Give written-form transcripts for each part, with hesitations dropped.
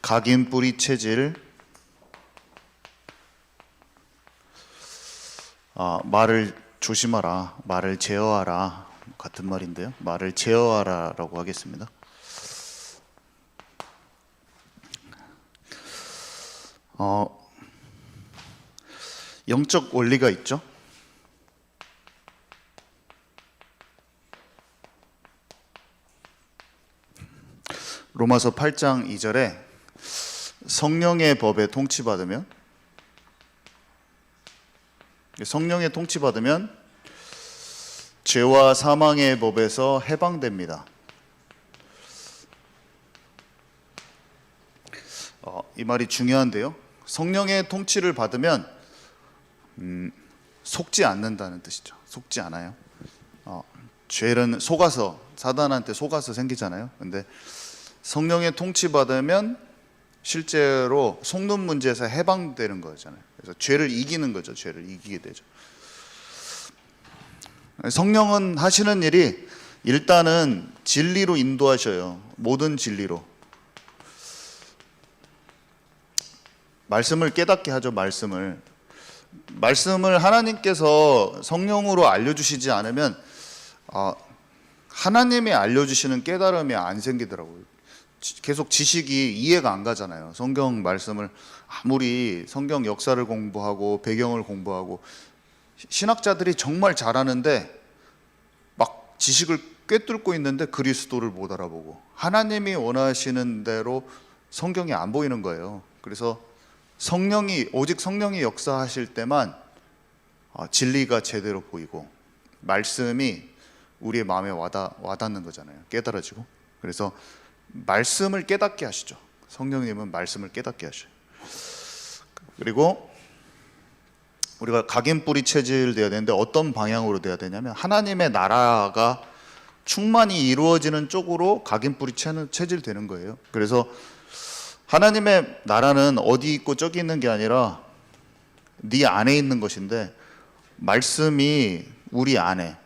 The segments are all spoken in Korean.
각인뿌리 체질, 말을 조심하라, 말을 제어하라 같은 말인데요. 말을 제어하라라고 하겠습니다. 영적 원리가 있죠. 로마서 8장 2절에 성령의 법에 통치받으면 죄와 사망의 법에서 해방됩니다. 이 말이 중요한데요. 성령의 통치를 받으면 속지 않는다는 뜻이죠. 속지 않아요. 죄는 속아서, 사단한테 속아서 생기잖아요. 근데 성령의 통치받으면 실제로 속는 문제에서 해방되는 거잖아요. 그래서 죄를 이기는 거죠. 죄를 이기게 되죠. 성령은 하시는 일이 일단은 진리로 인도하셔요. 모든 진리로. 말씀을 깨닫게 하죠. 말씀을 하나님께서 성령으로 알려주시지 않으면 하나님이 알려주시는 깨달음이 안 생기더라고요. 계속 지식이 이해가 안 가잖아요. 성경 말씀을 아무리 성경 역사를 공부하고 배경을 공부하고 신학자들이 정말 잘하는데 막 지식을 꿰뚫고 있는데 그리스도를 못 알아보고 하나님이 원하시는 대로 성경이 안 보이는 거예요. 그래서 오직 성령이 역사하실 때만 진리가 제대로 보이고 말씀이 우리의 마음에 와닿는 거잖아요. 깨달아지고. 그래서 말씀을 깨닫게 하시죠. 성령님은 말씀을 깨닫게 하셔요. 그리고 우리가 각인뿌리 체질 돼야 되는데 어떤 방향으로 돼야 되냐면 하나님의 나라가 충만히 이루어지는 쪽으로 각인뿌리 체질 되는 거예요. 그래서 하나님의 나라는 어디 있고 저기 있는 게 아니라 네 안에 있는 것인데 말씀이 우리 안에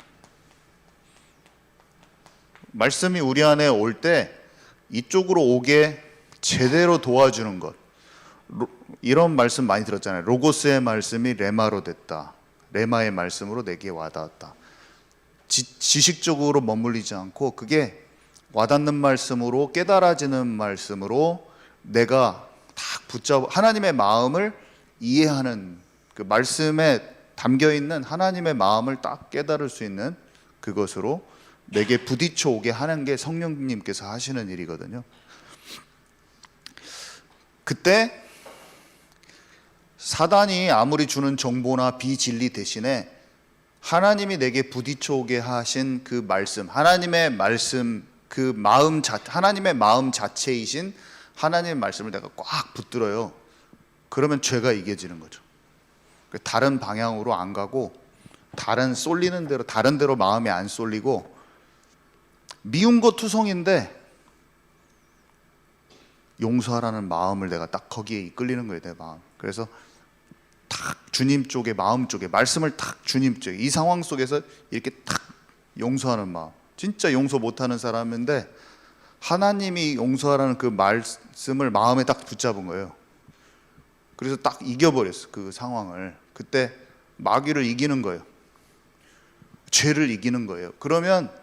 올 때 이쪽으로 오게 제대로 도와주는 것. 이런 말씀 많이 들었잖아요. 로고스의 말씀이 레마로 됐다. 레마의 말씀으로 내게 와닿았다. 지식적으로 머물리지 않고 그게 와닿는 말씀으로 깨달아지는 말씀으로 내가 딱 붙잡아 하나님의 마음을 이해하는 그 말씀에 담겨있는 하나님의 마음을 딱 깨달을 수 있는 그것으로 내게 부딪혀 오게 하는 게 성령님께서 하시는 일이거든요. 그때 사단이 아무리 주는 정보나 비진리 대신에 하나님이 내게 부딪혀 오게 하신 그 말씀, 하나님의 말씀, 하나님의 마음 자체이신 하나님의 말씀을 내가 꽉 붙들어요. 그러면 죄가 이겨지는 거죠. 다른 방향으로 안 가고 쏠리는 대로 다른 데로 마음이 안 쏠리고 미운 거 투성인데 용서하라는 마음을 내가 딱 거기에 이끌리는 거예요. 내 마음. 그래서 탁 주님 쪽에 마음 쪽에 말씀을 탁 주님 쪽에 이 상황 속에서 이렇게 탁 용서하는 마음. 진짜 용서 못하는 사람인데 하나님이 용서하라는 그 말씀을 마음에 딱 붙잡은 거예요. 그래서 딱 이겨버렸어. 그 상황을. 그때 마귀를 이기는 거예요. 죄를 이기는 거예요. 그러면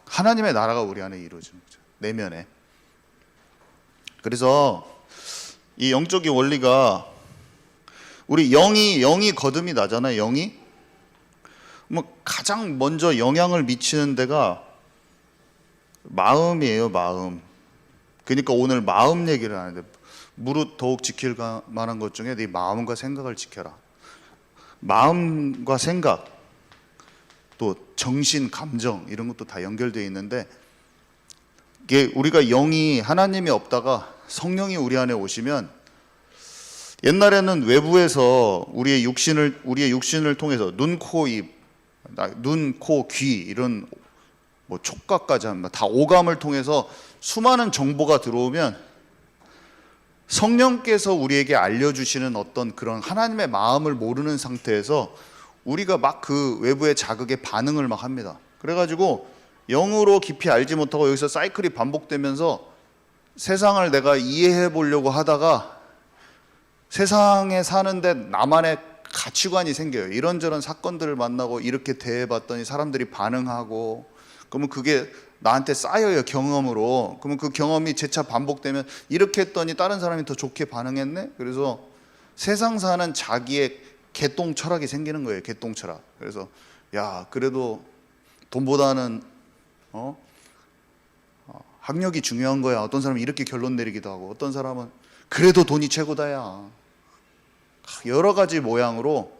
하나님의 나라가 우리 안에 이루어지는 거죠. 내면에. 그래서 이 영적인 원리가 우리 영이 거듭이 나잖아요. 영이 가장 먼저 영향을 미치는 데가 마음이에요. 마음. 그러니까 오늘 마음 얘기를 하는데 무릇 더욱 지킬 만한 것 중에 네 마음과 생각을 지켜라. 마음과 생각 또 정신, 감정 이런 것도 다 연결되어 있는데 이게 우리가 영이 하나님이 없다가 성령이 우리 안에 오시면 옛날에는 외부에서 우리의 육신을 통해서 눈, 코, 귀 이런 촉각까지 다 오감을 통해서 수많은 정보가 들어오면 성령께서 우리에게 알려주시는 어떤 그런 하나님의 마음을 모르는 상태에서 우리가 막 그 외부의 자극에 반응을 막 합니다. 그래가지고 영으로 깊이 알지 못하고 여기서 사이클이 반복되면서 세상을 내가 이해해 보려고 하다가 세상에 사는데 나만의 가치관이 생겨요. 이런저런 사건들을 만나고 이렇게 대해봤더니 사람들이 반응하고, 그러면 그게 나한테 쌓여요, 경험으로. 그러면 그 경험이 재차 반복되면 이렇게 했더니 다른 사람이 더 좋게 반응했네? 그래서 세상 사는 자기의 개똥 철학이 생기는 거예요, 개똥 철학. 그래서 야, 그래도 돈보다는 학력이 중요한 거야. 어떤 사람은 이렇게 결론 내리기도 하고, 어떤 사람은 그래도 돈이 최고다야. 여러 가지 모양으로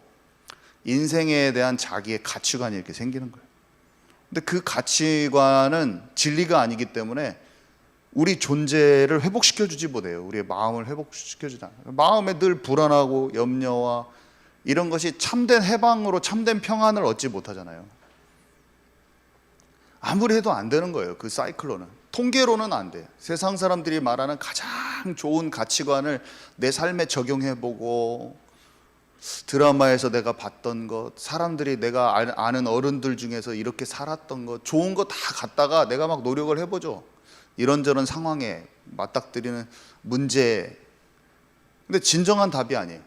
인생에 대한 자기의 가치관이 이렇게 생기는 거예요. 근데 그 가치관은 진리가 아니기 때문에 우리 존재를 회복시켜주지 못해요. 우리의 마음을 회복시켜주지 않아요. 마음에 늘 불안하고 염려와 이런 것이 참된 해방으로 참된 평안을 얻지 못하잖아요. 아무리 해도 안 되는 거예요. 그 사이클로는. 통계로는 안 돼요. 세상 사람들이 말하는 가장 좋은 가치관을 내 삶에 적용해보고, 드라마에서 내가 봤던 것, 사람들이 내가 아는 어른들 중에서 이렇게 살았던 것, 좋은 거 다 갖다가 내가 막 노력을 해보죠. 이런저런 상황에 맞닥뜨리는 문제. 근데 진정한 답이 아니에요.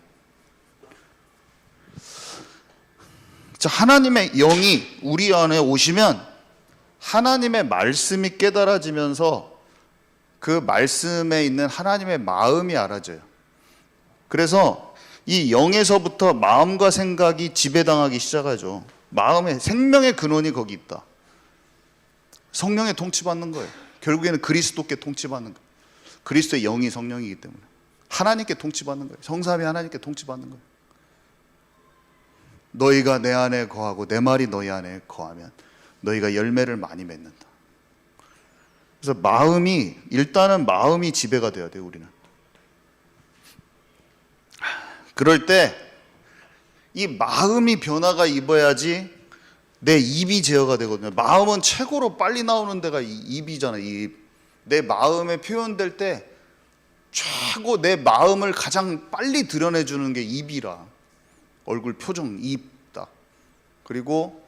자, 하나님의 영이 우리 안에 오시면 하나님의 말씀이 깨달아지면서 그 말씀에 있는 하나님의 마음이 알아져요. 그래서 이 영에서부터 마음과 생각이 지배당하기 시작하죠. 마음의 생명의 근원이 거기 있다. 성령에 통치받는 거예요. 결국에는 그리스도께 통치받는 거예요. 그리스도의 영이 성령이기 때문에 하나님께 통치받는 거예요. 성삼위 하나님께 통치받는 거예요. 너희가 내 안에 거하고 내 말이 너희 안에 거하면 너희가 열매를 많이 맺는다. 그래서 일단은 마음이 지배가 돼야 돼요, 우리는. 그럴 때 이 마음이 변화가 입어야지 내 입이 제어가 되거든요. 마음은 최고로 빨리 나오는 데가 입이잖아요. 입. 내 마음에 표현될 때 최고 내 마음을 가장 빨리 드러내주는 게 입이라. 얼굴 표정, 입 딱. 그리고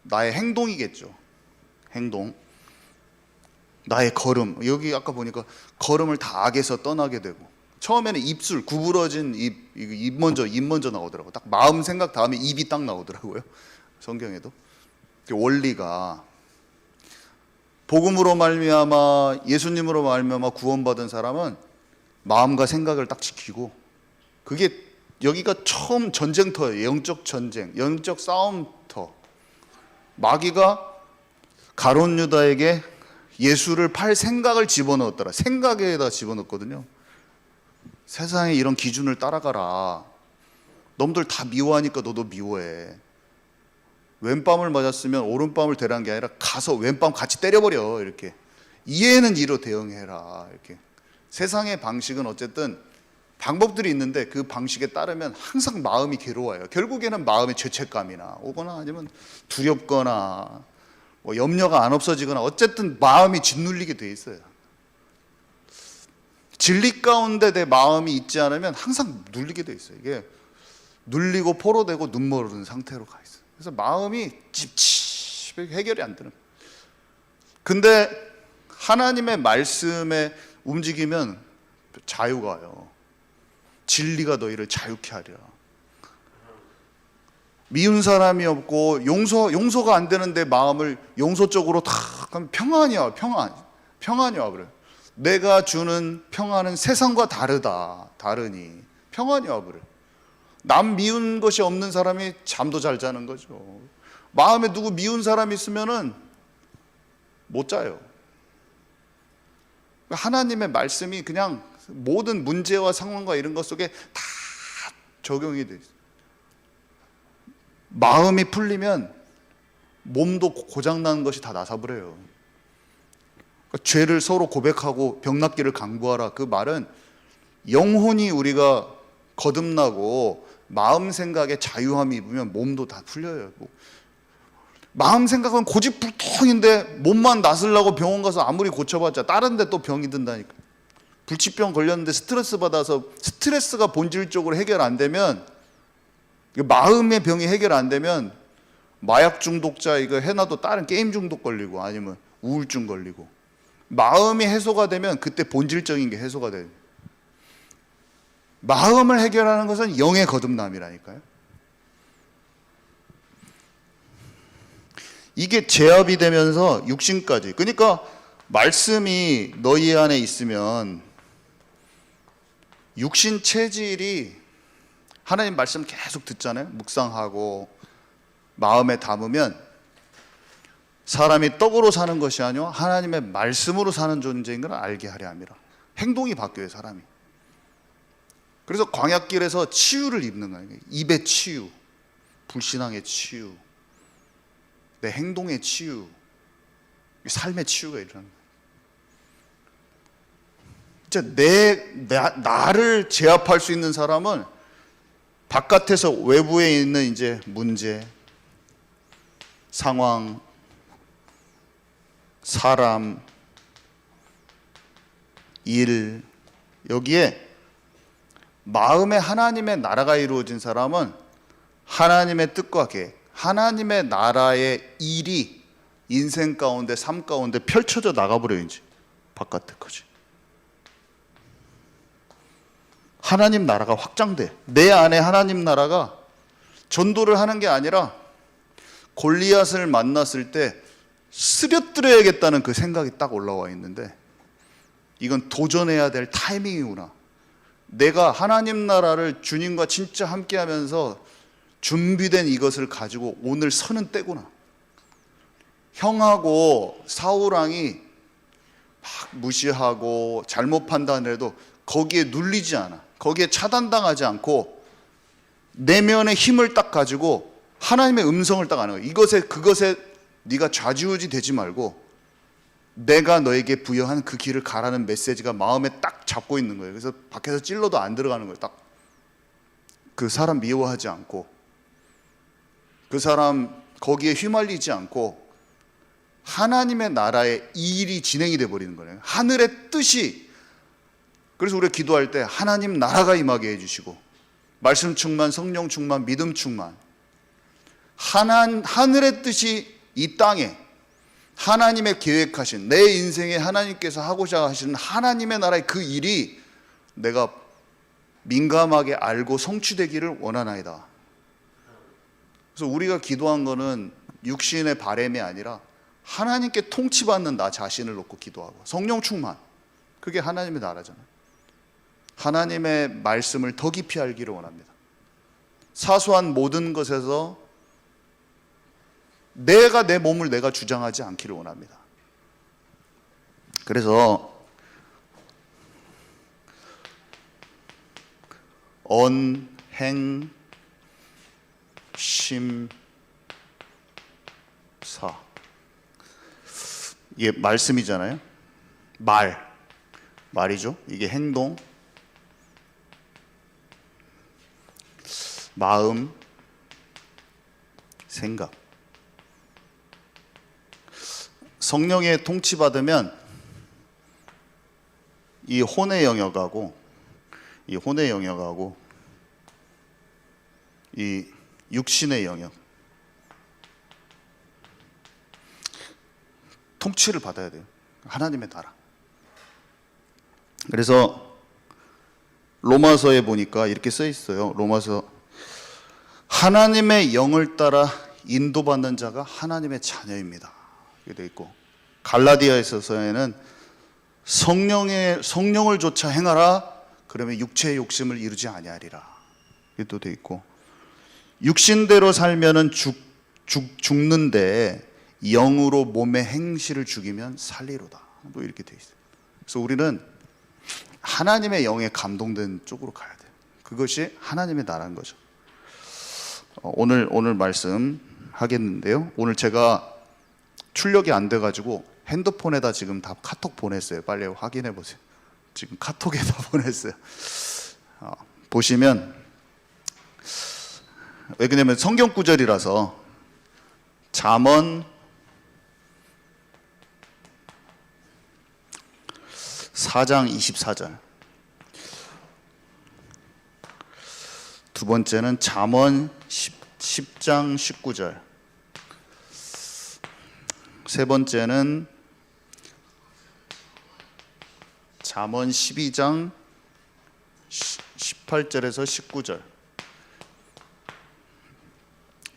나의 행동이겠죠. 행동. 나의 걸음. 여기 아까 보니까 걸음을 다 악에서 떠나게 되고, 처음에는 입술, 구부러진 입 먼저 나오더라고요. 딱 마음 생각 다음에 입이 딱 나오더라고요. 성경에도. 원리가 복음으로 말미암아, 예수님으로 말미암아 구원받은 사람은 마음과 생각을 딱 지키고, 그게 여기가 처음 전쟁터예요. 영적 전쟁, 영적 싸움터. 마귀가 가룟 유다에게 예수를 팔 생각을 집어넣었더라. 생각에다 집어넣었거든요. 세상에 이런 기준을 따라가라. 놈들 다 미워하니까 너도 미워해. 왼밤을 맞았으면 오른밤을 대라는 게 아니라 가서 왼밤 같이 때려버려. 이렇게. 이해는 이로 대응해라. 이렇게. 세상의 방식은 어쨌든 방법들이 있는데 그 방식에 따르면 항상 마음이 괴로워요. 결국에는 마음의 죄책감이나 오거나 아니면 두렵거나 뭐 염려가 안 없어지거나 어쨌든 마음이 짓눌리게 돼 있어요. 진리 가운데 내 마음이 있지 않으면 항상 눌리게 돼 있어요. 이게 눌리고 포로되고 눈멀은 상태로 가 있어요. 그래서 마음이 찝찝하게 해결이 안 되는 거예요. 근데 하나님의 말씀에 움직이면 자유가 와요. 진리가 너희를 자유케 하리라. 미운 사람이 없고 용서가 안 되는데 마음을 용서 쪽으로 탁 하면 평안이 와. 평안이 와. 그래. 내가 주는 평안은 세상과 다르니 평안이 와. 그래. 남 미운 것이 없는 사람이 잠도 잘 자는 거죠. 마음에 누구 미운 사람이 있으면은 못 자요. 하나님의 말씀이 그냥 모든 문제와 상황과 이런 것 속에 다 적용이 돼 있어요. 마음이 풀리면 몸도 고장나는 것이 다 나사버려요. 그러니까 죄를 서로 고백하고 병낫기를 강구하라. 그 말은 영혼이 우리가 거듭나고 마음 생각에 자유함이 입으면 몸도 다 풀려요. 마음 생각은 고집불통인데 몸만 나으려고 병원 가서 아무리 고쳐봤자 다른 데 또 병이 든다니까. 불치병 걸렸는데 스트레스 받아서 스트레스가 본질적으로 해결 안 되면, 마음의 병이 해결 안 되면 마약 중독자 이거 해놔도 다른 게임 중독 걸리고 아니면 우울증 걸리고 마음이 해소가 되면 그때 본질적인 게 해소가 돼요. 마음을 해결하는 것은 영의 거듭남이라니까요. 이게 제압이 되면서 육신까지. 그러니까 말씀이 너희 안에 있으면 육신 체질이, 하나님 말씀 계속 듣잖아요. 묵상하고 마음에 담으면 사람이 떡으로 사는 것이 아니요 하나님의 말씀으로 사는 존재인 걸 알게 하려 함이라. 행동이 바뀌어요, 사람이. 그래서 광야길에서 치유를 입는 거예요. 입의 치유, 불신앙의 치유, 내 행동의 치유, 삶의 치유가 일어나는 거예요. 나를 제압할 수 있는 사람은 바깥에서 외부에 있는 이제 문제, 상황, 사람, 일, 여기에 마음에 하나님의 나라가 이루어진 사람은 하나님의 뜻과 계획, 하나님의 나라의 일이 인생 가운데, 삶 가운데 펼쳐져 나가버려요. 이제 바깥에까지 하나님 나라가 확장돼. 내 안에 하나님 나라가, 전도를 하는 게 아니라 골리앗을 만났을 때 쓰러뜨려야겠다는 그 생각이 딱 올라와 있는데, 이건 도전해야 될 타이밍이구나. 내가 하나님 나라를 주님과 진짜 함께하면서 준비된 이것을 가지고 오늘 서는 때구나. 형하고 사울왕이 막 무시하고 잘못 판단해도 거기에 눌리지 않아. 거기에 차단당하지 않고 내면의 힘을 딱 가지고 하나님의 음성을 딱 아는 거예요. 이것에 그것에 네가 좌지우지 되지 말고 내가 너에게 부여한 그 길을 가라는 메시지가 마음에 딱 잡고 있는 거예요. 그래서 밖에서 찔러도 안 들어가는 거예요. 딱 그 사람 미워하지 않고, 그 사람 거기에 휘말리지 않고 하나님의 나라의 일이 진행이 돼 버리는 거예요. 하늘의 뜻이. 그래서 우리가 기도할 때 하나님 나라가 임하게 해주시고, 말씀 충만, 성령 충만, 믿음 충만, 하늘의 뜻이 이 땅에 하나님의 계획하신, 내 인생에 하나님께서 하고자 하시는 하나님의 나라의 그 일이 내가 민감하게 알고 성취되기를 원하나이다. 그래서 우리가 기도한 거는 육신의 바람이 아니라 하나님께 통치받는 나 자신을 놓고 기도하고, 성령 충만, 그게 하나님의 나라잖아요. 하나님의 말씀을 더 깊이 알기를 원합니다. 사소한 모든 것에서 내가 내 몸을 내가 주장하지 않기를 원합니다. 그래서 언, 행, 심, 사, 이게 말씀이잖아요. 말이죠. 이게 행동, 마음, 생각. 성령의 통치받으면 이 혼의 영역하고 이 육신의 영역, 통치를 받아야 돼요. 하나님의 나라. 그래서 로마서에 보니까 이렇게 써 있어요. 로마서, 하나님의 영을 따라 인도받는 자가 하나님의 자녀입니다. 이렇게 돼 있고, 갈라디아에서는 성령을 조차 행하라, 그러면 육체의 욕심을 이루지 아니하리라. 이렇게 또 돼 있고, 육신대로 살면은 죽는데 영으로 몸의 행실을 죽이면 살리로다. 또 이렇게 돼 있어요. 그래서 우리는 하나님의 영에 감동된 쪽으로 가야 돼요. 그것이 하나님의 나라인 거죠. 오늘 말씀 하겠는데요. 오늘 제가 출력이 안 돼가지고 핸드폰에다 지금 다 카톡 보냈어요. 빨리 확인해 보세요. 지금 카톡에다 보냈어요. 보시면, 왜 그러냐면 성경 구절이라서, 잠언 4장 24절, 두 번째는 잠언 10장 19절, 세 번째는 잠언 12장 18절에서 19절.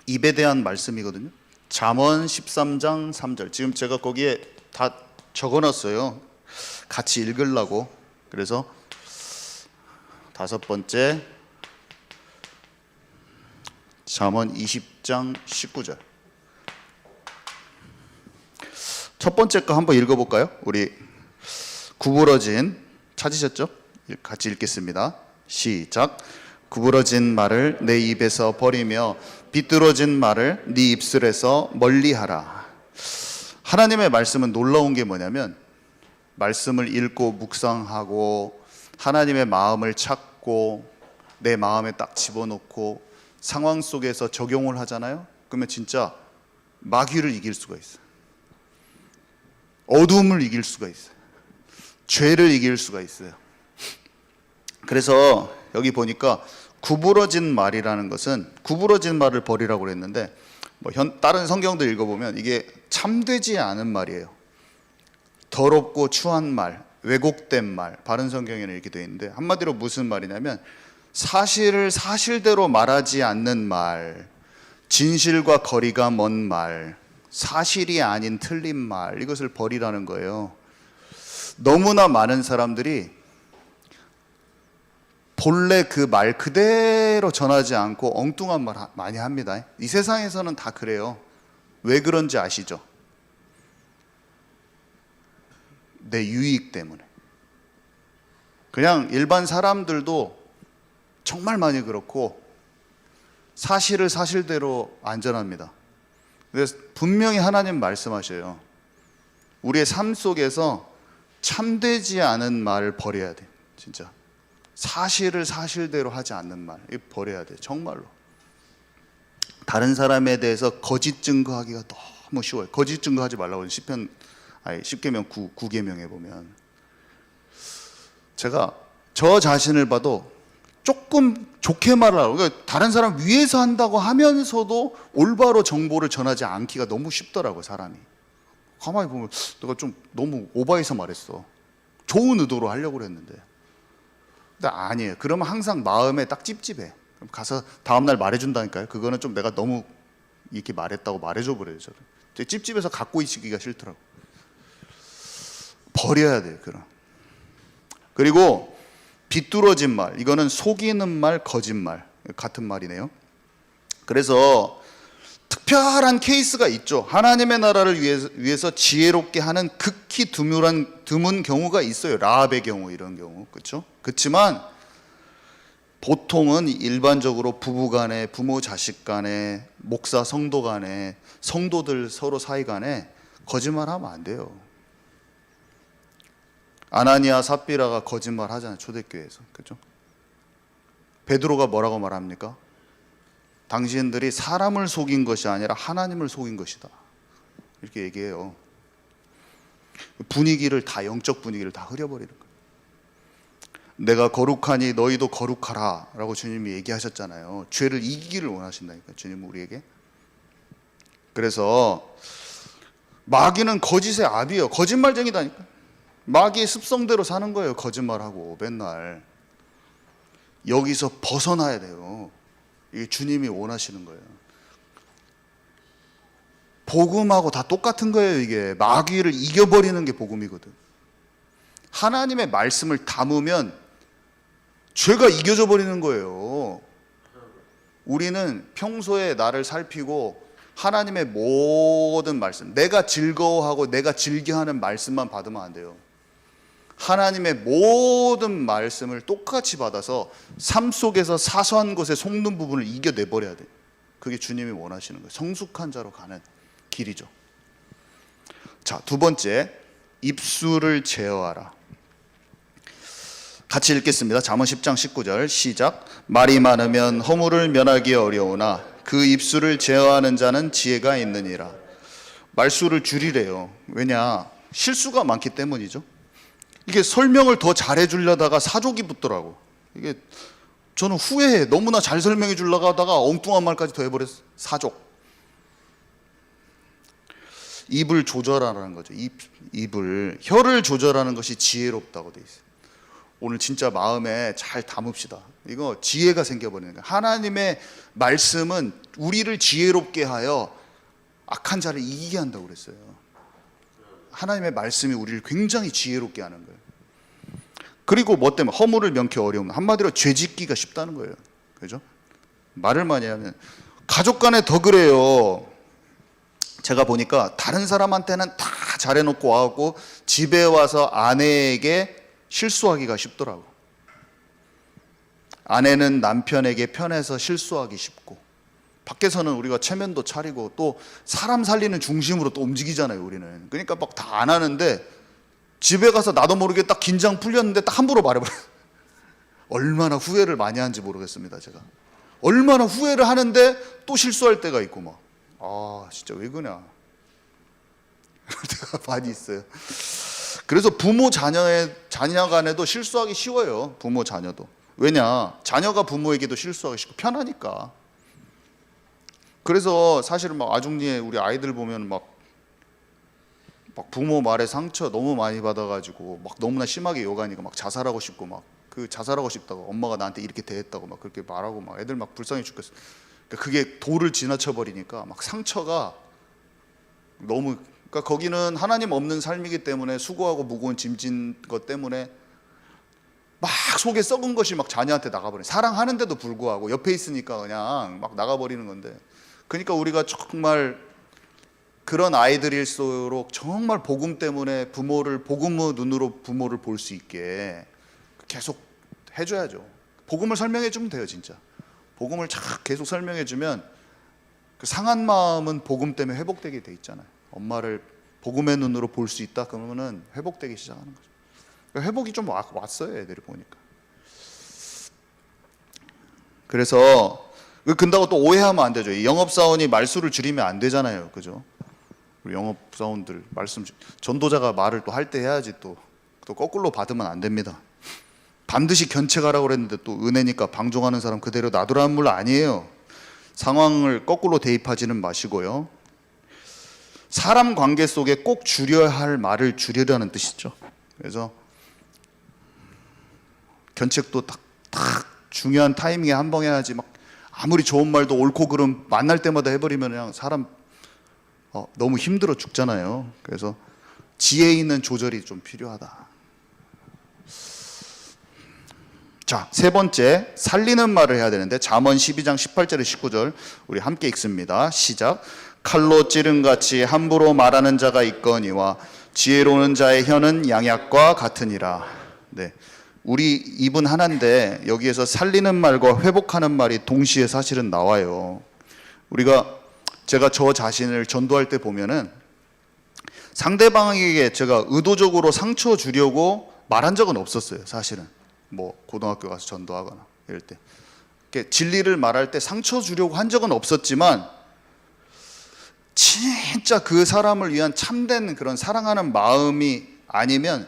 입에 대한 말씀이거든요. 잠언 13장 3절. 지금 제가 거기에 다 적어놨어요. 같이 읽으려고. 그래서 다섯 번째 잠언 20장 19절. 첫 번째 거 한번 읽어볼까요? 우리 구부러진, 찾으셨죠? 같이 읽겠습니다. 시작. 구부러진 말을 내 입에서 버리며 비뚤어진 말을 네 입술에서 멀리하라. 하나님의 말씀은 놀라운 게 뭐냐면, 말씀을 읽고 묵상하고 하나님의 마음을 찾고 내 마음에 딱 집어넣고 상황 속에서 적용을 하잖아요. 그러면 진짜 마귀를 이길 수가 있어요. 어둠을 이길 수가 있어요. 죄를 이길 수가 있어요. 그래서 여기 보니까 구부러진 말이라는 것은, 구부러진 말을 버리라고 그랬는데, 다른 성경들 읽어보면 이게 참되지 않은 말이에요. 더럽고 추한 말, 왜곡된 말, 바른 성경에는 이렇게 되어 있는데, 한마디로 무슨 말이냐면 사실을 사실대로 말하지 않는 말, 진실과 거리가 먼 말, 사실이 아닌 틀린 말, 이것을 버리라는 거예요. 너무나 많은 사람들이 본래 그 말 그대로 전하지 않고 엉뚱한 말 많이 합니다. 이 세상에서는 다 그래요. 왜 그런지 아시죠? 내 유익 때문에. 그냥 일반 사람들도 정말 많이 그렇고 사실을 사실대로 안 전합니다. 그래서 분명히 하나님 말씀하셔요. 우리의 삶 속에서 참되지 않은 말을 버려야 돼. 진짜 사실을 사실대로 하지 않는 말, 이거 버려야 돼. 정말로. 다른 사람에 대해서 거짓 증거하기가 너무 쉬워요. 거짓 증거하지 말라고 시편 10계명 9계명에 보면, 제가 저 자신을 봐도 조금 좋게 말하라고, 그러니까 다른 사람 위해서 한다고 하면서도 올바로 정보를 전하지 않기가 너무 쉽더라고요. 사람이 가만히 보면 내가 좀 너무 오버해서 말했어. 좋은 의도로 하려고 그랬는데. 근데 아니에요. 그러면 항상 마음에 딱 찝찝해. 그럼 가서 다음날 말해준다니까요. 그거는 좀 내가 너무 이렇게 말했다고 말해줘 버려요. 저는 찝찝해서 갖고 있기가 싫더라고. 버려야 돼요. 그럼. 그리고 비뚤어진 말, 이거는 속이는 말, 거짓말 같은 말이네요. 그래서 특별한 케이스가 있죠. 하나님의 나라를 위해서 지혜롭게 하는 극히 드문 경우가 있어요. 라합의 경우, 이런 경우, 그렇죠? 그렇지만 보통은 일반적으로 부부 간에, 부모 자식 간에, 목사 성도 간에, 성도들 서로 사이 간에 거짓말하면 안 돼요. 아나니아 삽비라가 거짓말 하잖아요. 초대교회에서. 그렇죠? 베드로가 뭐라고 말합니까? 당신들이 사람을 속인 것이 아니라 하나님을 속인 것이다. 이렇게 얘기해요. 분위기를 다, 영적 분위기를 다 흐려버리는 거예요. 내가 거룩하니 너희도 거룩하라 라고 주님이 얘기하셨잖아요. 죄를 이기기를 원하신다니까, 주님은 우리에게. 그래서 마귀는 거짓의 압이에요. 거짓말쟁이다니까. 마귀의 습성대로 사는 거예요. 거짓말하고 맨날. 여기서 벗어나야 돼요. 이게 주님이 원하시는 거예요. 복음하고 다 똑같은 거예요. 이게 마귀를 이겨버리는 게 복음이거든. 하나님의 말씀을 담으면 죄가 이겨져 버리는 거예요. 우리는 평소에 나를 살피고 하나님의 모든 말씀, 내가 즐거워하고 내가 즐겨하는 말씀만 받으면 안 돼요. 하나님의 모든 말씀을 똑같이 받아서 삶 속에서 사소한 것에 속는 부분을 이겨내버려야 돼요. 그게 주님이 원하시는 거예요. 성숙한 자로 가는 길이죠. 자, 두 번째, 입술을 제어하라. 같이 읽겠습니다. 잠언 10장 19절 시작. 말이 많으면 허물을 면하기 어려우나 그 입술을 제어하는 자는 지혜가 있느니라. 말수를 줄이래요. 왜냐? 실수가 많기 때문이죠. 이게 설명을 더 잘해 주려다가 사족이 붙더라고. 이게 저는 후회해. 너무나 잘 설명해 주려고 하다가 엉뚱한 말까지 더 해버렸어. 사족. 입을 조절하라는 거죠. 입을, 혀를 조절하는 것이 지혜롭다고 돼 있어요. 오늘 진짜 마음에 잘 담읍시다. 이거 지혜가 생겨버리는 거예요. 하나님의 말씀은 우리를 지혜롭게 하여 악한 자를 이기게 한다고 그랬어요. 하나님의 말씀이 우리를 굉장히 지혜롭게 하는 거예요. 그리고 뭐 때문에 허물을 명케 어려움, 한마디로 죄짓기가 쉽다는 거예요. 그죠? 말을 많이 하면 가족 간에 더 그래요. 제가 보니까 다른 사람한테는 다 잘해놓고 와갖고 집에 와서 아내에게 실수하기가 쉽더라고. 아내는 남편에게 편해서 실수하기 쉽고, 밖에서는 우리가 체면도 차리고 또 사람 살리는 중심으로 또 움직이잖아요, 우리는. 그러니까 막 다 안 하는데 집에 가서 나도 모르게 딱 긴장 풀렸는데 딱 함부로 말해버려요. 얼마나 후회를 많이 하는지 모르겠습니다, 제가. 얼마나 후회를 하는데 또 실수할 때가 있고 막. 아, 진짜 왜 그러냐. 이럴 때가 많이 있어요. 그래서 부모 자녀 간에도 실수하기 쉬워요. 부모 자녀도. 왜냐, 자녀가 부모에게도 실수하기 쉽고 편하니까. 그래서 사실은 막 아중리에 우리 아이들 보면 막 부모 말에 상처 너무 많이 받아가지고 막 너무나 심하게 욕하니까 막 자살하고 싶고, 막 그 자살하고 싶다고, 엄마가 나한테 이렇게 대했다고 막 그렇게 말하고, 막 애들 막 불쌍해 죽겠어. 그러니까 그게 도를 지나쳐 버리니까 막 상처가 너무, 그러니까 거기는 하나님 없는 삶이기 때문에 수고하고 무거운 짐진 것 때문에 막 속에 썩은 것이 막 자녀한테 나가버려. 사랑하는데도 불구하고 옆에 있으니까 그냥 막 나가버리는 건데, 그러니까 우리가 정말 그런 아이들일수록 정말 복음 때문에 부모를, 복음의 눈으로 부모를 볼 수 있게 계속 해줘야죠. 복음을 설명해 주면 돼요, 진짜. 복음을 쫙 계속 설명해 주면 그 상한 마음은 복음 때문에 회복되게 돼 있잖아요. 엄마를 복음의 눈으로 볼 수 있다 그러면은 회복되기 시작하는 거죠. 그러니까 회복이 좀 왔어요, 애들이 보니까. 그래서 근다고 또 오해하면 안 되죠. 영업사원이 말수를 줄이면 안 되잖아요, 그죠? 우리 영업사원들 말씀, 전도자가 말을 또 할 때 해야지 또 거꾸로 받으면 안 됩니다. 반드시 견책하라고 그랬는데 또 은혜니까 방종하는 사람 그대로 놔두라는 물 아니에요. 상황을 거꾸로 대입하지는 마시고요. 사람 관계 속에 꼭 줄여야 할 말을 줄이라는 뜻이죠. 그래서 견책도 딱 중요한 타이밍에 한 번 해야지, 막 아무리 좋은 말도 옳고 그름 만날 때마다 해버리면 그냥 사람 너무 힘들어 죽잖아요. 그래서 지혜 있는 조절이 좀 필요하다. 자, 세 번째, 살리는 말을 해야 되는데 잠언 12장 18절에 19절 우리 함께 읽습니다. 시작. 칼로 찌른같이 함부로 말하는 자가 있거니와 지혜로운 자의 혀는 양약과 같으니라. 네, 우리 입은 하나인데 여기에서 살리는 말과 회복하는 말이 동시에 사실은 나와요. 제가 저 자신을 전도할 때 보면은 상대방에게 제가 의도적으로 상처 주려고 말한 적은 없었어요, 사실은. 뭐 고등학교 가서 전도하거나 이럴 때 진리를 말할 때 상처 주려고 한 적은 없었지만, 진짜 그 사람을 위한 참된 그런 사랑하는 마음이 아니면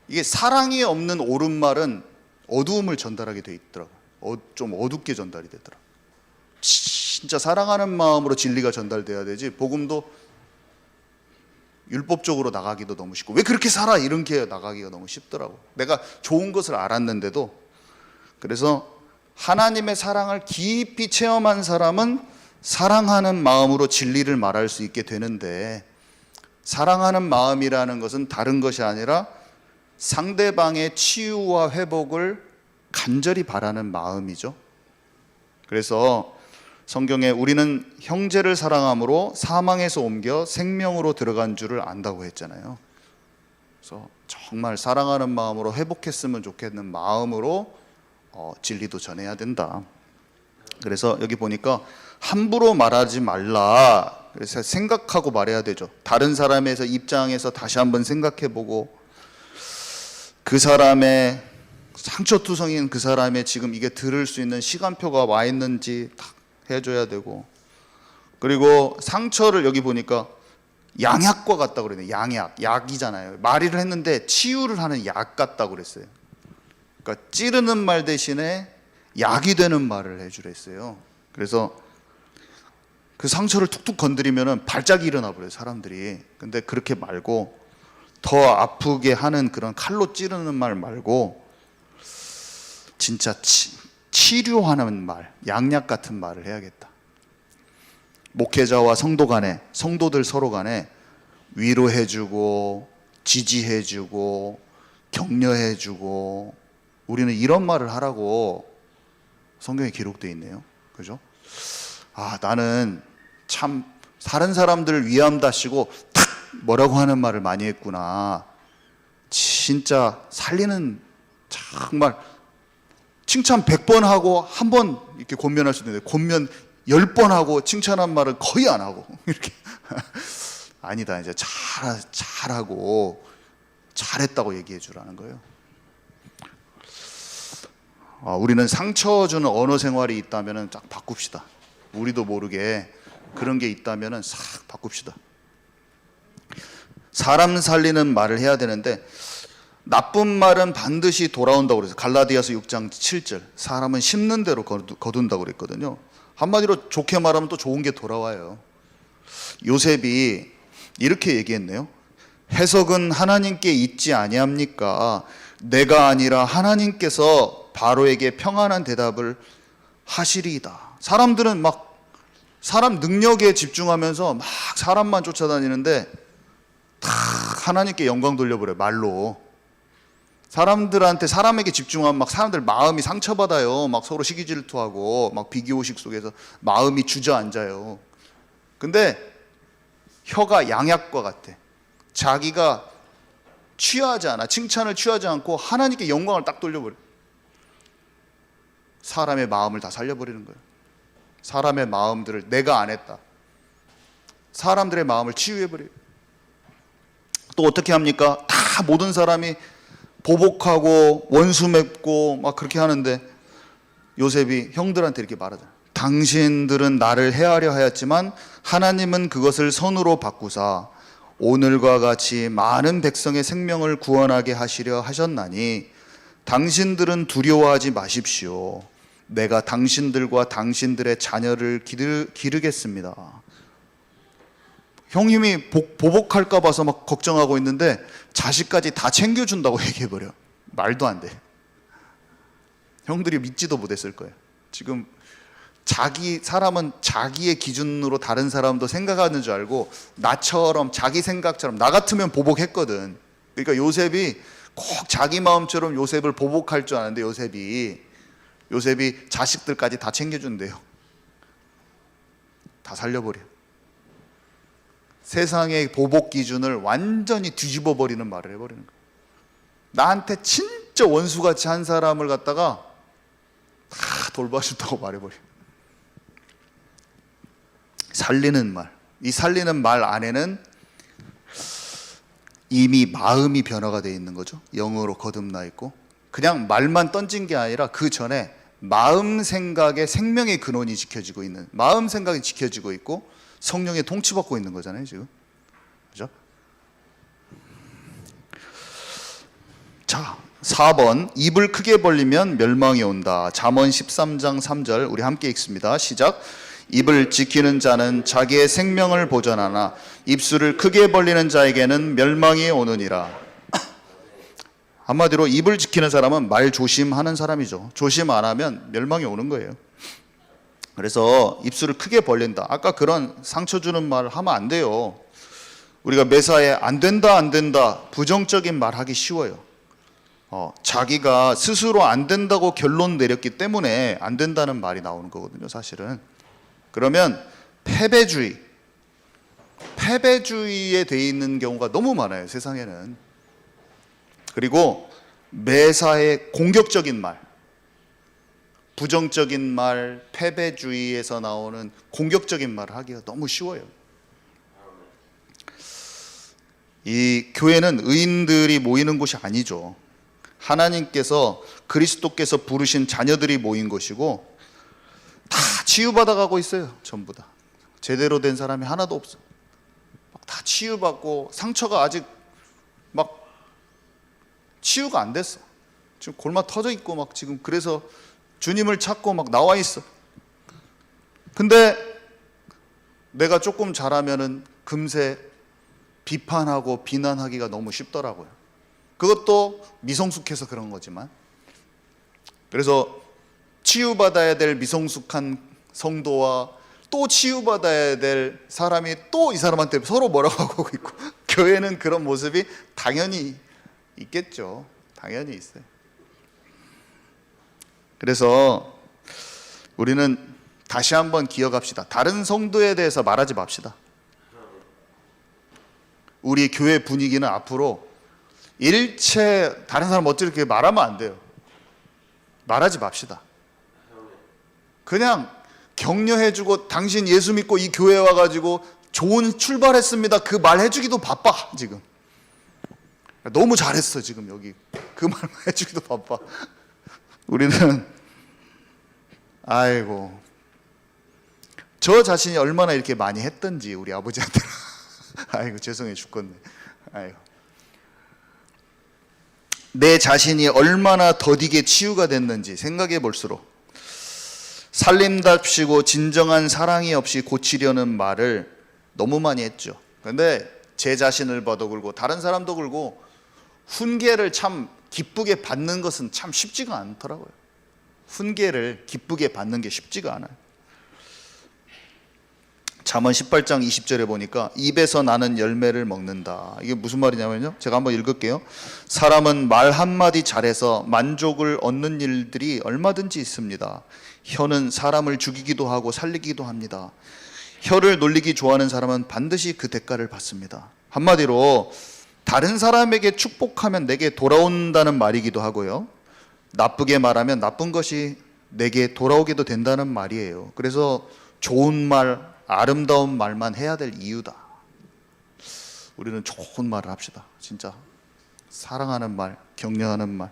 이게 사랑이 없는 옳은 말은 어두움을 전달하게 돼 있더라고요. 좀 어둡게 전달이 되더라고요. 진짜 사랑하는 마음으로 진리가 전달돼야 되지, 복음도 율법적으로 나가기도 너무 쉽고, 왜 그렇게 살아? 이렇게 나가기가 너무 쉽더라고. 내가 좋은 것을 알았는데도. 그래서 하나님의 사랑을 깊이 체험한 사람은 사랑하는 마음으로 진리를 말할 수 있게 되는데, 사랑하는 마음이라는 것은 다른 것이 아니라 상대방의 치유와 회복을 간절히 바라는 마음이죠. 그래서 성경에 우리는 형제를 사랑함으로 사망에서 옮겨 생명으로 들어간 줄을 안다고 했잖아요. 그래서 정말 사랑하는 마음으로 회복했으면 좋겠는 마음으로 진리도 전해야 된다. 그래서 여기 보니까 함부로 말하지 말라. 그래서 생각하고 말해야 되죠. 다른 사람의 입장에서 다시 한번 생각해보고, 그 사람의 상처투성인 그 사람의 지금 이게 들을 수 있는 시간표가 와 있는지 딱 해줘야 되고, 그리고 상처를 여기 보니까 양약과 같다고 그러네요. 양약, 약이잖아요. 말을 했는데 치유를 하는 약 같다고 그랬어요. 그러니까 찌르는 말 대신에 약이 되는 말을 해주랬어요. 그래서 그 상처를 툭툭 건드리면 발작이 일어나 버려요, 사람들이. 근데 그렇게 말고, 더 아프게 하는 그런 칼로 찌르는 말 말고 진짜 치료하는 말, 양약 같은 말을 해야겠다. 목회자와 성도 간에, 성도들 서로 간에 위로해주고 지지해주고 격려해주고, 우리는 이런 말을 하라고 성경에 기록되어 있네요. 그죠? 나는 참 다른 사람들을 위함다시고 탁 뭐라고 하는 말을 많이 했구나. 진짜 살리는, 정말 칭찬 100번 하고 한 번 이렇게 권면할 수도 있는데 권면 10번 하고 칭찬한 말을 거의 안 하고 이렇게 아니다. 이제 잘하고 잘했다고 얘기해 주라는 거예요. 우리는 상처 주는 언어 생활이 있다면 쫙 바꿉시다. 우리도 모르게 그런 게 있다면 싹 바꿉시다. 사람 살리는 말을 해야 되는데 나쁜 말은 반드시 돌아온다고 그래서 갈라디아서 6장 7절, 사람은 심는 대로 거둔다고 그랬거든요. 한마디로 좋게 말하면 또 좋은 게 돌아와요. 요셉이 이렇게 얘기했네요. 해석은 하나님께 있지 아니합니까? 내가 아니라 하나님께서 바로에게 평안한 대답을 하시리이다. 사람들은 막 사람 능력에 집중하면서 막 사람만 쫓아다니는데 다 하나님께 영광 돌려버려요. 말로. 사람들한테, 사람에게 집중하면 막 사람들 마음이 상처받아요. 막 서로 시기 질투하고 막 비교의식 속에서 마음이 주저앉아요. 근데 혀가 양약과 같아. 자기가 취하지 않아, 칭찬을 취하지 않고 하나님께 영광을 딱 돌려버려. 사람의 마음을 다 살려버리는 거예요. 사람의 마음들을 내가 안 했다. 사람들의 마음을 치유해버려요. 또 어떻게 합니까? 다 모든 사람이 보복하고 원수 맺고 막 그렇게 하는데 요셉이 형들한테 이렇게 말하잖아요. 당신들은 나를 해하려 하였지만 하나님은 그것을 선으로 바꾸사 오늘과 같이 많은 백성의 생명을 구원하게 하시려 하셨나니 당신들은 두려워하지 마십시오. 내가 당신들과 당신들의 자녀를 기르겠습니다. 형님이 보복할까 봐서 막 걱정하고 있는데 자식까지 다 챙겨준다고 얘기해버려. 말도 안 돼. 형들이 믿지도 못했을 거예요. 지금 사람은 자기의 기준으로 다른 사람도 생각하는 줄 알고 나처럼 자기 생각처럼, 나 같으면 보복했거든. 그러니까 요셉이 꼭 자기 마음처럼 요셉을 보복할 줄 아는데 요셉이 자식들까지 다 챙겨준대요. 다 살려버려. 세상의 보복 기준을 완전히 뒤집어 버리는 말을 해버리는 거예요. 나한테 진짜 원수같이 한 사람을 갖다가 다 돌봐준다고 말해버려. 살리는 말. 이 살리는 말 안에는 이미 마음이 변화가 되어 있는 거죠. 영으로 거듭나 있고, 그냥 말만 던진 게 아니라 그 전에 마음 생각의 생명의 근원이 지켜지고 있는, 마음 생각이 지켜지고 있고 성령의 통치받고 있는 거잖아요, 지금. 그죠? 자, 4번. 입을 크게 벌리면 멸망이 온다. 잠언 13장 3절 우리 함께 읽습니다. 시작. 입을 지키는 자는 자기의 생명을 보전하나 입술을 크게 벌리는 자에게는 멸망이 오느니라. 한마디로 입을 지키는 사람은 말 조심하는 사람이죠. 조심 안 하면 멸망이 오는 거예요. 그래서 입술을 크게 벌린다. 아까 그런 상처 주는 말을 하면 안 돼요. 우리가 매사에 안 된다 부정적인 말 하기 쉬워요. 자기가 스스로 안 된다고 결론 내렸기 때문에 안 된다는 말이 나오는 거거든요, 사실은. 그러면 패배주의에 돼 있는 경우가 너무 많아요, 세상에는. 그리고 매사에 공격적인 말, 부정적인 말, 패배주의에서 나오는 공격적인 말을 하기가 너무 쉬워요. 이 교회는 의인들이 모이는 곳이 아니죠. 하나님께서, 그리스도께서 부르신 자녀들이 모인 곳이고 다 치유받아가고 있어요. 전부 다 제대로 된 사람이 하나도 없어. 다 치유받고 상처가 아직 막 치유가 안 됐어. 지금 골마 터져 있고 막 지금 그래서 주님을 찾고 막 나와 있어. 근데 내가 조금 잘하면은 금세 비판하고 비난하기가 너무 쉽더라고요. 그것도 미성숙해서 그런 거지만 그래서 치유받아야 될 미성숙한 성도와 또 치유받아야 될 사람이 또 이 사람한테 서로 뭐라고 하고 있고, 교회는 그런 모습이 당연히 있겠죠. 당연히 있어요. 그래서 우리는 다시 한번 기억합시다. 다른 성도에 대해서 말하지 맙시다. 우리 교회 분위기는 앞으로 일체 다른 사람 어찌렇게 말하면 안 돼요. 말하지 맙시다. 그냥 격려해주고, 당신 예수 믿고 이 교회 와가지고 좋은 출발했습니다, 그 말 해주기도 바빠. 지금 너무 잘했어. 지금 여기 그 말만 해주기도 바빠. 우리는 아이고, 저 자신이 얼마나 이렇게 많이 했던지 우리 아버지한테 아이고 죄송해 죽겠네. 아이고, 내 자신이 얼마나 더디게 치유가 됐는지 생각해 볼수록 살림답시고 진정한 사랑이 없이 고치려는 말을 너무 많이 했죠. 그런데 제 자신을 봐도 그러고 다른 사람도 그러고 훈계를 참 기쁘게 받는 것은 참 쉽지가 않더라고요. 훈계를 기쁘게 받는 게 쉽지가 않아요. 잠언 18장 20절에 보니까 입에서 나는 열매를 먹는다. 이게 무슨 말이냐면요, 제가 한번 읽을게요. 사람은 말 한마디 잘해서 만족을 얻는 일들이 얼마든지 있습니다. 혀는 사람을 죽이기도 하고 살리기도 합니다. 혀를 놀리기 좋아하는 사람은 반드시 그 대가를 받습니다. 한마디로 다른 사람에게 축복하면 내게 돌아온다는 말이기도 하고요, 나쁘게 말하면 나쁜 것이 내게 돌아오게도 된다는 말이에요. 그래서 좋은 말, 아름다운 말만 해야 될 이유다. 우리는 좋은 말을 합시다. 진짜 사랑하는 말, 격려하는 말.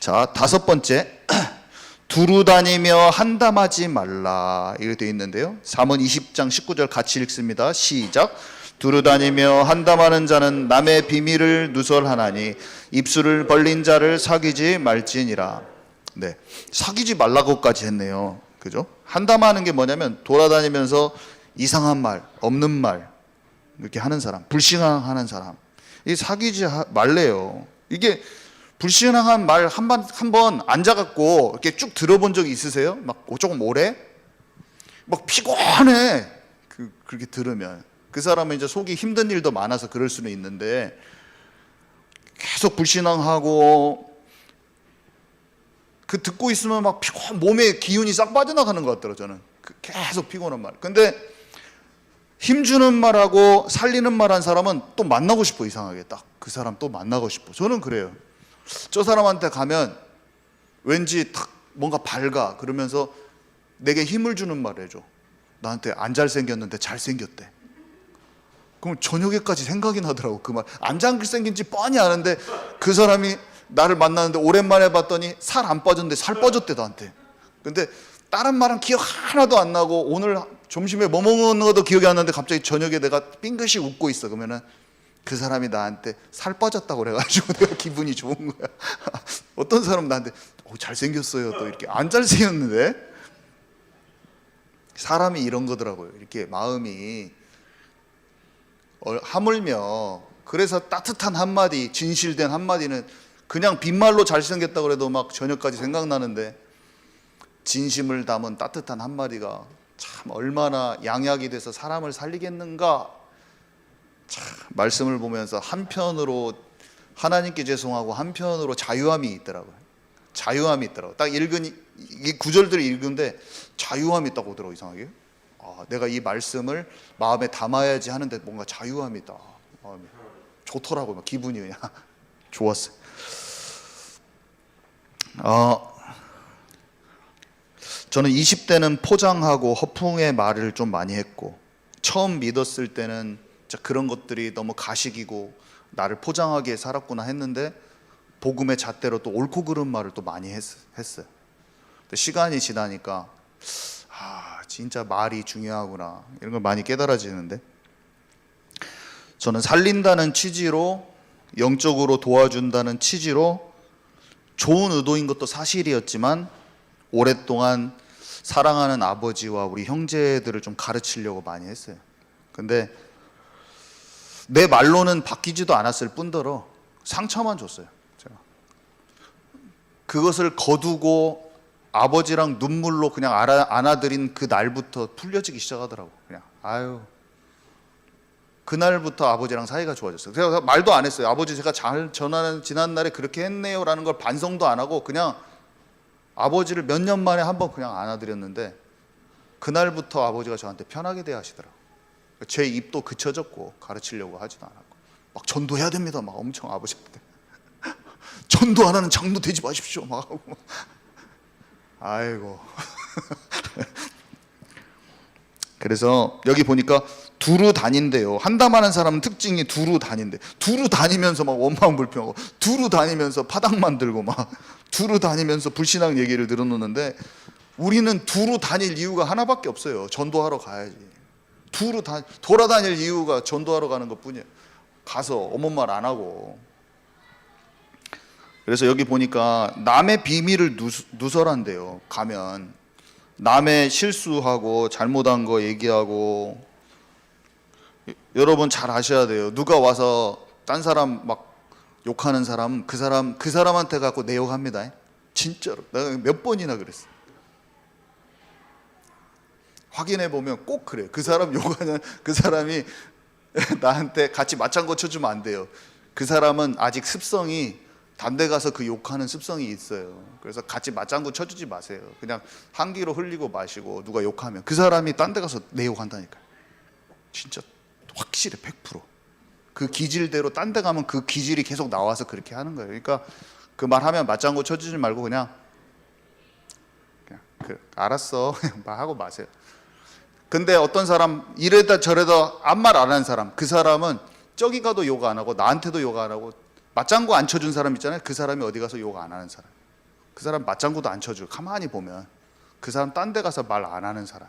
자, 다섯 번째, 두루 다니며 한담하지 말라, 이렇게 되어 있는데요, 잠언 20장 19절 같이 읽습니다. 시작. 두루 다니며 한담하는 자는 남의 비밀을 누설하나니 입술을 벌린 자를 사귀지 말지니라. 네, 사귀지 말라고까지 했네요. 그죠? 한담하는 게 뭐냐면 돌아다니면서 이상한 말, 없는 말 이렇게 하는 사람, 불신앙하는 사람, 이 사귀지 말래요. 이게 불신앙한 말 한 번 앉아갖고 이렇게 쭉 들어본 적이 있으세요? 막 조금 오래? 막 피곤해. 그렇게 들으면 그 사람은 이제 속이 힘든 일도 많아서 그럴 수는 있는데, 계속 불신앙하고 그 듣고 있으면 막 몸에 기운이 싹 빠져나가는 것 같더라고요. 저는 계속 피곤한 말. 근데 힘주는 말하고 살리는 말 한 사람은 또 만나고 싶어. 이상하게 딱 그 사람 또 만나고 싶어. 저는 그래요. 저 사람한테 가면 왠지 탁 뭔가 밝아. 그러면서 내게 힘을 주는 말을 해줘. 나한테 안 잘생겼는데 잘생겼대. 그럼 저녁에까지 생각이 나더라고. 그 말. 안 잘생긴지 뻔히 아는데 그 사람이 나를 만났는데 오랜만에 봤더니 살 안 빠졌는데 살 빠졌대 나한테. 근데 다른 말은 기억 하나도 안 나고 오늘 점심에 뭐 먹는 것도 기억이 안 나는데 갑자기 저녁에 내가 빙긋이 웃고 있어. 그러면은 그 사람이 나한테 살 빠졌다고 그래가지고 내가 기분이 좋은 거야. 어떤 사람은 나한테 잘생겼어요 또 이렇게. 안 잘생겼는데. 사람이 이런 거더라고요. 이렇게 마음이 하물며. 그래서 따뜻한 한마디, 진실된 한마디는 그냥 빈말로 잘생겼다고 해도 막 저녁까지 생각나는데, 진심을 담은 따뜻한 한마디가 참 얼마나 양약이 돼서 사람을 살리겠는가. 참 말씀을 보면서 한편으로 하나님께 죄송하고 한편으로 자유함이 있더라고요. 자유함이 있더라고요. 딱 읽은 이 구절들을 읽은데 자유함이 있다고 하더라고요. 이상하게. 내가 이 말씀을 마음에 담아야지 하는데 뭔가 자유함이 있다. 좋더라고요. 막 기분이 그냥 좋았어요. 저는 20대는 포장하고 허풍의 말을 좀 많이 했고, 처음 믿었을 때는 진짜 그런 것들이 너무 가식이고 나를 포장하게 살았구나 했는데, 복음의 잣대로 또 옳고 그른 말을 또 많이 했어요. 근데 시간이 지나니까 진짜 말이 중요하구나 이런 걸 많이 깨달아지는데, 저는 살린다는 취지로, 영적으로 도와준다는 취지로 좋은 의도인 것도 사실이었지만 오랫동안 사랑하는 아버지와 우리 형제들을 좀 가르치려고 많이 했어요. 근데 내 말로는 바뀌지도 않았을 뿐더러 상처만 줬어요. 제가 그것을 거두고 아버지랑 눈물로 그냥 안아들인 그 날부터 풀려지기 시작하더라고. 그냥 아유, 그날부터 아버지랑 사이가 좋아졌어요. 제가 말도 안 했어요. 아버지 제가 잘 전하는 지난 날에 그렇게 했네요라는 걸 반성도 안 하고 그냥 아버지를 몇 년 만에 한번 그냥 안아드렸는데 그날부터 아버지가 저한테 편하게 대하시더라고요. 제 입도 그쳐졌고 가르치려고 하지도 않았고 막 전도해야 됩니다 막 엄청 아버지한테 전도 안 하는 장로 되지 마십시오 막 하고 아이고 그래서 여기 보니까 두루 다닌대요. 한담하는 사람은 특징이 두루 다닌대. 두루 다니면서 막 원망 불평하고 두루 다니면서 파당 만들고 막 두루 다니면서 불신앙 얘기를 늘어놓는데 우리는 두루 다닐 이유가 하나밖에 없어요. 전도하러 가야지. 돌아다닐 이유가 전도하러 가는 것뿐이에요. 가서 어머 말 안 하고. 그래서 여기 보니까 남의 비밀을 누설한대요. 가면 남의 실수하고 잘못한 거 얘기하고. 여러분 잘 아셔야 돼요. 누가 와서 딴 사람 막 욕하는 사람 그 사람한테 갖고 내 욕합니다. 진짜로 내가 몇 번이나 그랬어. 확인해 보면 꼭 그래요. 그 사람 욕하는 그 사람이 나한테 같이 맞장구 쳐주면 안 돼요. 그 사람은 아직 습성이 단 데 가서 그 욕하는 습성이 있어요. 그래서 같이 맞장구 쳐주지 마세요. 그냥 한기로 흘리고 마시고 누가 욕하면 그 사람이 딴 데 가서 내 욕한다니까요. 진짜 확실해 100%. 그 기질대로 딴 데 가면 그 기질이 계속 나와서 그렇게 하는 거예요. 그러니까 그 말 하면 맞장구 쳐주지 말고 그냥 알았어 그냥 하고 마세요. 근데 어떤 사람 이래다 저래다 아무 말 안 하는 사람 그 사람은 저기 가도 욕 안 하고 나한테도 욕 안 하고 맞장구 안 쳐준 사람 있잖아요. 그 사람이 어디 가서 욕 안 하는 사람. 그 사람 맞장구도 안 쳐줘. 가만히 보면 그 사람 딴 데 가서 말 안 하는 사람.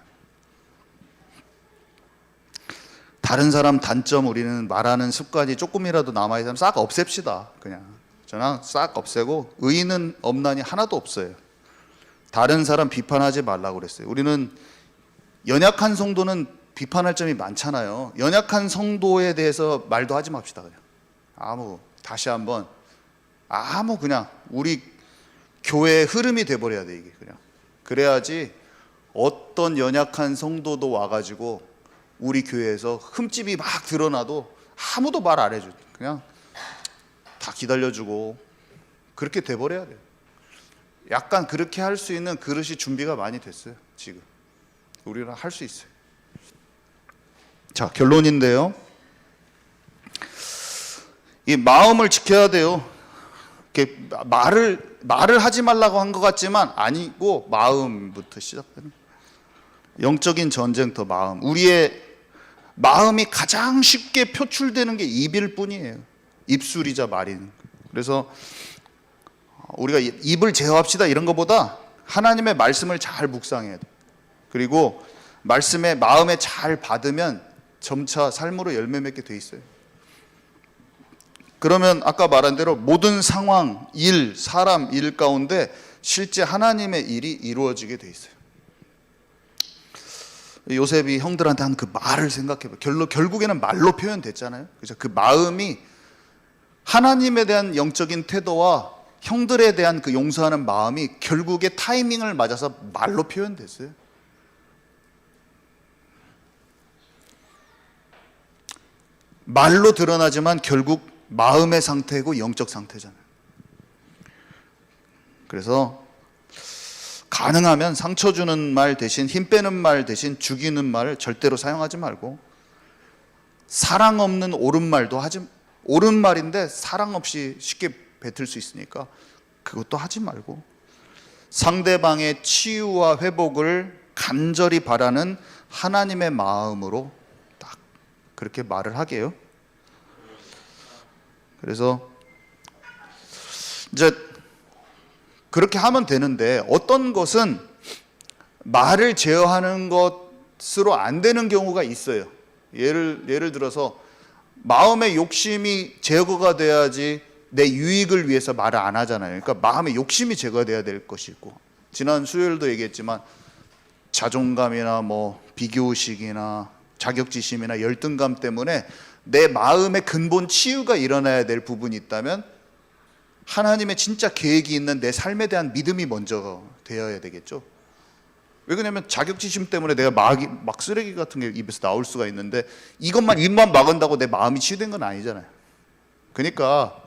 다른 사람 단점 우리는 말하는 습관이 조금이라도 남아있으면 싹 없앱시다. 그냥 저는 싹 없애고 의인은 없나니 하나도 없어요. 다른 사람 비판하지 말라고 그랬어요. 우리는 연약한 성도는 비판할 점이 많잖아요. 연약한 성도에 대해서 말도 하지 맙시다. 그냥 다시 한번 그냥 우리 교회의 흐름이 돼버려야 돼 이게 그냥. 그래야지 어떤 연약한 성도도 와가지고 우리 교회에서 흠집이 막 드러나도 아무도 말 안 해줘. 그냥 다 기다려주고 그렇게 돼버려야 돼요. 약간 그렇게 할 수 있는 그릇이 준비가 많이 됐어요. 지금 우리는 할 수 있어요. 자, 결론인데요. 이 마음을 지켜야 돼요. 이렇게 말을 하지 말라고 한 것 같지만 아니고 마음부터 시작되는 영적인 전쟁터 마음. 우리의 마음이 가장 쉽게 표출되는 게 입일 뿐이에요. 입술이자 말인. 그래서 우리가 입을 제어합시다 이런 것보다 하나님의 말씀을 잘 묵상해야 돼. 그리고 말씀에 마음에 잘 받으면 점차 삶으로 열매 맺게 돼 있어요. 그러면 아까 말한 대로 모든 상황, 일, 사람, 일 가운데 실제 하나님의 일이 이루어지게 돼 있어요. 요셉이 형들한테 한 그 말을 생각해봐. 결국에는 말로 표현됐잖아요. 그래서 그 마음이 하나님에 대한 영적인 태도와 형들에 대한 그 용서하는 마음이 결국에 타이밍을 맞아서 말로 표현됐어요. 말로 드러나지만 결국 마음의 상태고 영적 상태잖아요. 그래서 가능하면 상처 주는 말 대신 힘 빼는 말 대신 죽이는 말을 절대로 사용하지 말고 사랑 없는 옳은 말도 옳은 말인데 사랑 없이 쉽게 뱉을 수 있으니까 그것도 하지 말고 상대방의 치유와 회복을 간절히 바라는 하나님의 마음으로 딱 그렇게 말을 하게요. 그래서 이제 그렇게 하면 되는데 어떤 것은 말을 제어하는 것으로 안 되는 경우가 있어요. 예를 들어서 마음의 욕심이 제거가 돼야지 내 유익을 위해서 말을 안 하잖아요. 그러니까 마음의 욕심이 제거돼야 될 것이 있고 지난 수요일도 얘기했지만 자존감이나 비교의식이나 자격지심이나 열등감 때문에 내 마음의 근본 치유가 일어나야 될 부분이 있다면 하나님의 진짜 계획이 있는 내 삶에 대한 믿음이 먼저 되어야 되겠죠. 왜 그러냐면 자격지심 때문에 내가 막 쓰레기 같은 게 입에서 나올 수가 있는데 이것만 입만 막은다고 내 마음이 치유된 건 아니잖아요. 그러니까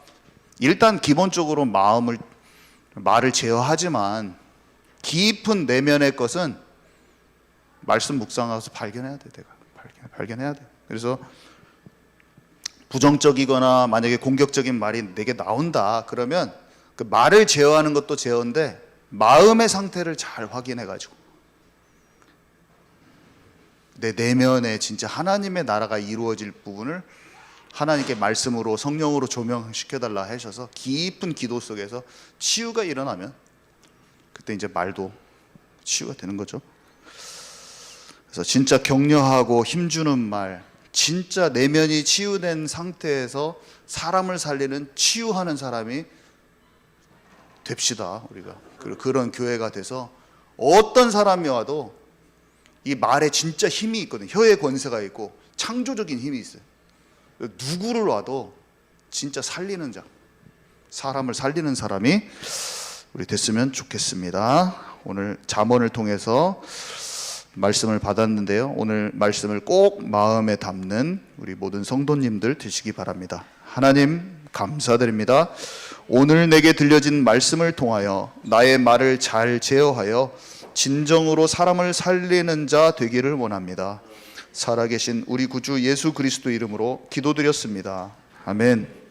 일단 기본적으로 말을 제어하지만 깊은 내면의 것은 말씀 묵상하면서 발견해야 돼. 내가 발견해야 돼. 그래서 부정적이거나 만약에 공격적인 말이 내게 나온다 그러면 그 말을 제어하는 것도 제어인데 마음의 상태를 잘 확인해 가지고 내 내면에 진짜 하나님의 나라가 이루어질 부분을 하나님께 말씀으로 성령으로 조명시켜달라 하셔서 깊은 기도 속에서 치유가 일어나면 그때 이제 말도 치유가 되는 거죠. 그래서 진짜 격려하고 힘주는 말, 진짜 내면이 치유된 상태에서 사람을 살리는 치유하는 사람이 됩시다. 우리가 그런 교회가 돼서 어떤 사람이 와도 이 말에 진짜 힘이 있거든요. 혀의 권세가 있고 창조적인 힘이 있어요. 누구를 와도 진짜 살리는 자, 사람을 살리는 사람이 우리 됐으면 좋겠습니다. 오늘 잠언을 통해서 말씀을 받았는데요. 오늘 말씀을 꼭 마음에 담는 우리 모든 성도님들 되시기 바랍니다. 하나님 감사드립니다. 오늘 내게 들려진 말씀을 통하여 나의 말을 잘 제어하여 진정으로 사람을 살리는 자 되기를 원합니다. 살아계신 우리 구주 예수 그리스도 이름으로 기도드렸습니다. 아멘.